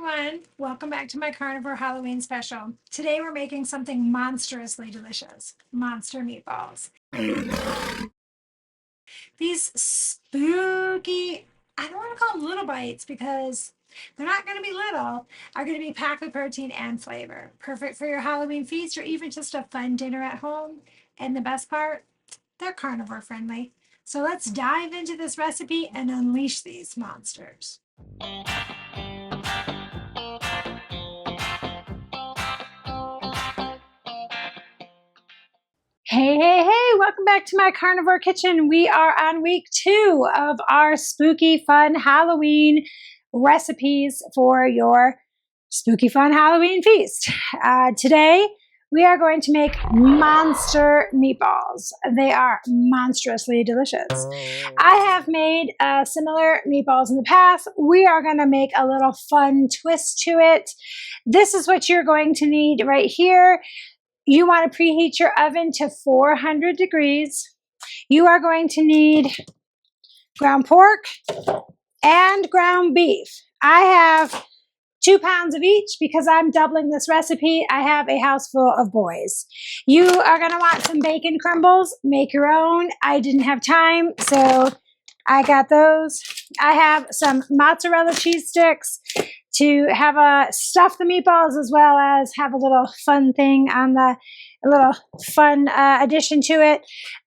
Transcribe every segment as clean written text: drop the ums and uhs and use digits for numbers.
everyone. Welcome back to my Carnivore Halloween special. Today we're making something monstrously delicious. Monster meatballs. These spooky, I don't want to call them little bites because they're not going to be little, are going to be packed with protein and flavor. Perfect for your Halloween feast or even just a fun dinner at home. And the best part, they're carnivore friendly. So let's dive into this recipe and unleash these monsters. Hey, welcome back to my Carnivore Kitchen. We are on week 2 of our spooky fun Halloween recipes for your spooky fun Halloween feast. Today, we are going to make monster meatballs. They are monstrously delicious. I have made similar meatballs in the past. We are going to make a little fun twist to it. This is what you're going to need right here. You want to preheat your oven to 400 degrees. You are going to need ground pork and ground beef. I have 2 pounds of each because I'm doubling this recipe. I have a house full of boys. You are going to want some bacon crumbles. Make your own. I didn't have time, so I got those. I have some mozzarella cheese sticks to have stuff the meatballs as well as have a little fun thing on a little fun addition to it.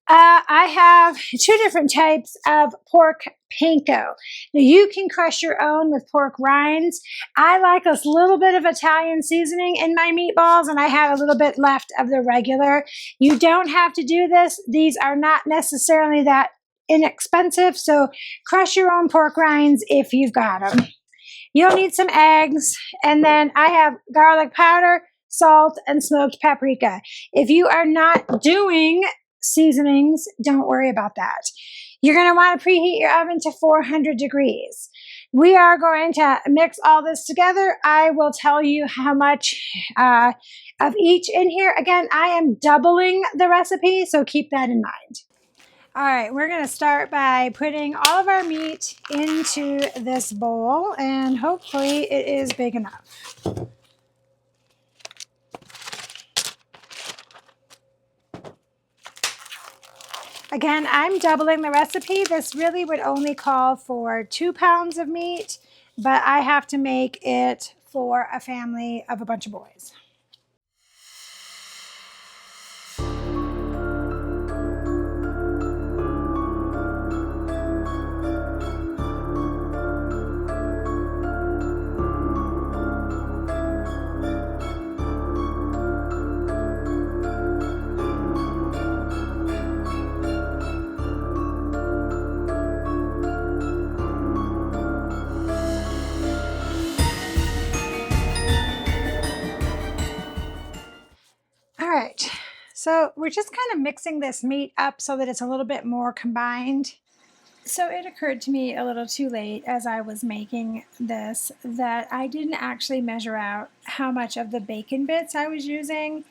I have 2 different types of pork panko. Now you can crush your own with pork rinds. I like a little bit of Italian seasoning in my meatballs, and I have a little bit left of the regular. You don't have to do this. These are not necessarily that inexpensive, so crush your own pork rinds if you've got them. You'll need some eggs, and then I have garlic powder, salt, and smoked paprika. If you are not doing seasonings, don't worry about that. You're going to want to preheat your oven to 400 degrees. We are going to mix all this together. I will tell you how much of each in here. Again, I am doubling the recipe, so keep that in mind. All right, we're going to start by putting all of our meat into this bowl, and hopefully it is big enough. Again, I'm doubling the recipe. This really would only call for 2 pounds of meat, but I have to make it for a family of a bunch of boys. All right, so we're just kind of mixing this meat up so that it's a little bit more combined. So it occurred to me a little too late as I was making this that I didn't actually measure out how much of the bacon bits I was using.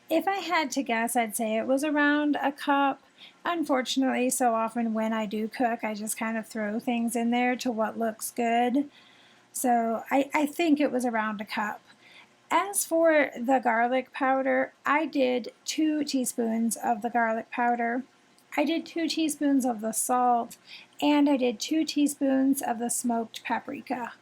If I had to guess, I'd say it was around a cup. Unfortunately, so often when I do cook, I just kind of throw things in there to what looks good. So I think it was around a cup. As for the garlic powder, I did 2 teaspoons of the garlic powder. I did 2 teaspoons of the salt, and I did 2 teaspoons of the smoked paprika.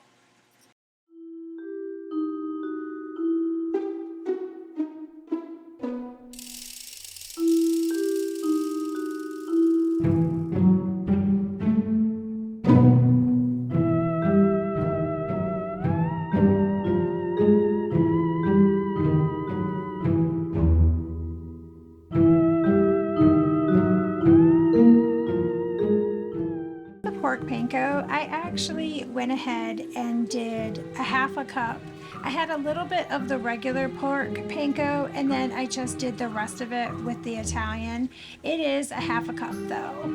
Pork panko, I actually went ahead and did a half a cup. I had a little bit of the regular pork panko, and then I just did the rest of it with the Italian. It is a half a cup though.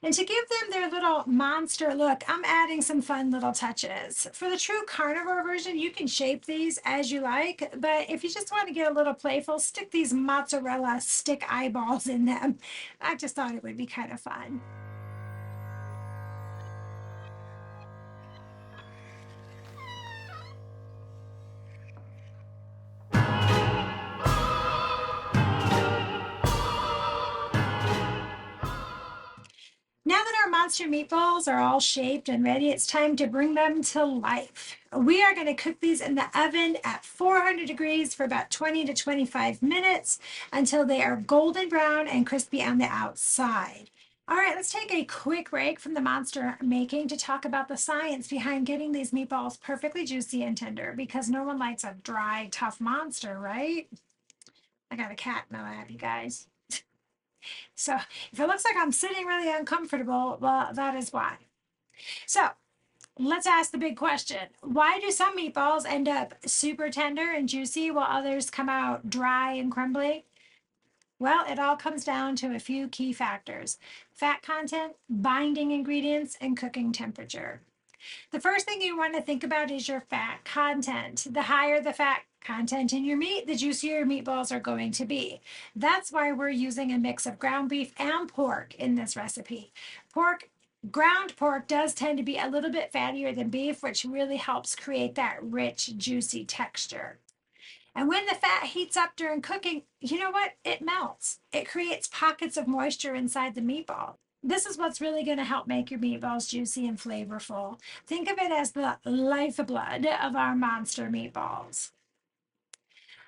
And to give them their little monster look, I'm adding some fun little touches. For the true carnivore version, you can shape these as you like, but if you just want to get a little playful, stick these mozzarella stick eyeballs in them. I just thought it would be kind of fun. Now that our monster meatballs are all shaped and ready, it's time to bring them to life. We are going to cook these in the oven at 400 degrees for about 20 to 25 minutes until they are golden brown and crispy on the outside. All right, let's take a quick break from the monster making to talk about the science behind getting these meatballs perfectly juicy and tender, because no one likes a dry, tough monster, right? I got a cat in my lap, you guys. So if it looks like I'm sitting really uncomfortable, well, that is why. So let's ask the big question. Why do some meatballs end up super tender and juicy while others come out dry and crumbly? Well, it all comes down to a few key factors: fat content, binding ingredients, and cooking temperature. The first thing you want to think about is your fat content. The higher the fat content in your meat, the juicier your meatballs are going to be. That's why we're using a mix of ground beef and pork in this recipe. Ground pork does tend to be a little bit fattier than beef, which really helps create that rich, juicy texture. And when the fat heats up during cooking, you know what? It melts. It creates pockets of moisture inside the meatball. This is what's really going to help make your meatballs juicy and flavorful. Think of it as the lifeblood of our monster meatballs.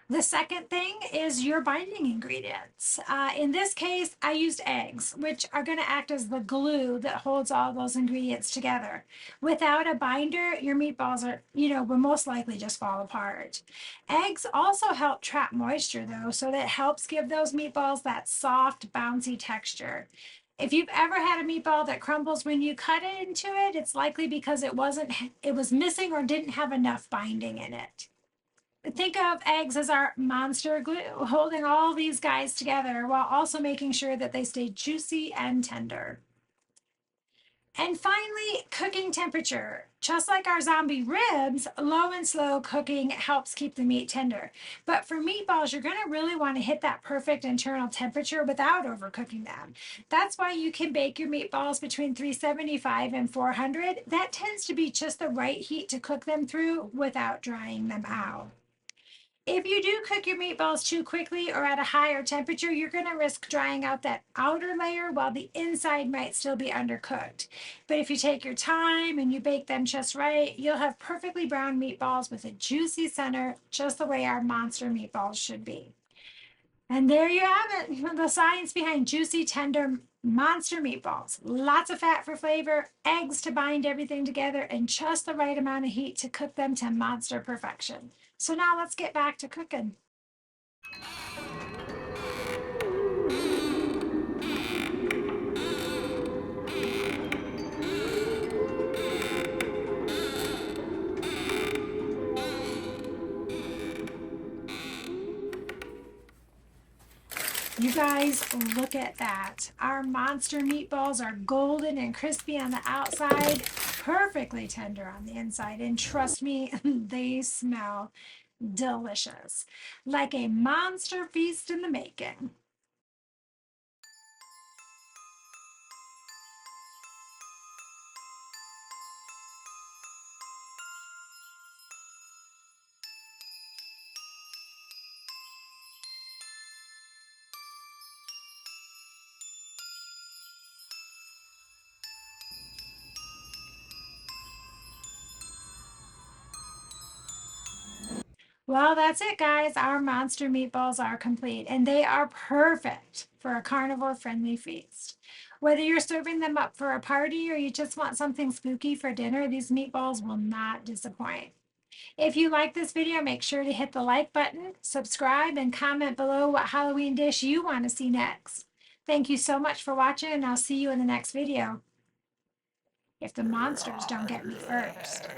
The second thing is your binding ingredients. In this case, I used eggs, which are going to act as the glue that holds all those ingredients together. Without a binder, your meatballs will most likely just fall apart. Eggs also help trap moisture, though, so that helps give those meatballs that soft, bouncy texture. If you've ever had a meatball that crumbles when you cut it into it, it's likely because it was missing or didn't have enough binding in it. Think of eggs as our monster glue, holding all these guys together while also making sure that they stay juicy and tender. And finally, cooking temperature. Just like our zombie ribs, low and slow cooking helps keep the meat tender. But for meatballs, you're going to really want to hit that perfect internal temperature without overcooking them. That's why you can bake your meatballs between 375 and 400. That tends to be just the right heat to cook them through without drying them out. If you do cook your meatballs too quickly or at a higher temperature, you're going to risk drying out that outer layer while the inside might still be undercooked. But if you take your time and you bake them just right, you'll have perfectly brown meatballs with a juicy center, just the way our monster meatballs should be. And there you have it, the science behind juicy, tender monster meatballs. Lots of fat for flavor, eggs to bind everything together, and just the right amount of heat to cook them to monster perfection. So now let's get back to cooking. You guys, look at that. Our monster meatballs are golden and crispy on the outside, perfectly tender on the inside. And trust me, they smell delicious. Like a monster feast in the making. Well, that's it, guys. Our monster meatballs are complete, and they are perfect for a carnivore friendly feast. Whether you're serving them up for a party or you just want something spooky for dinner, these meatballs will not disappoint. If you like this video, make sure to hit the like button, subscribe, and comment below what Halloween dish you want to see next. Thank you so much for watching, and I'll see you in the next video. If the monsters don't get me first.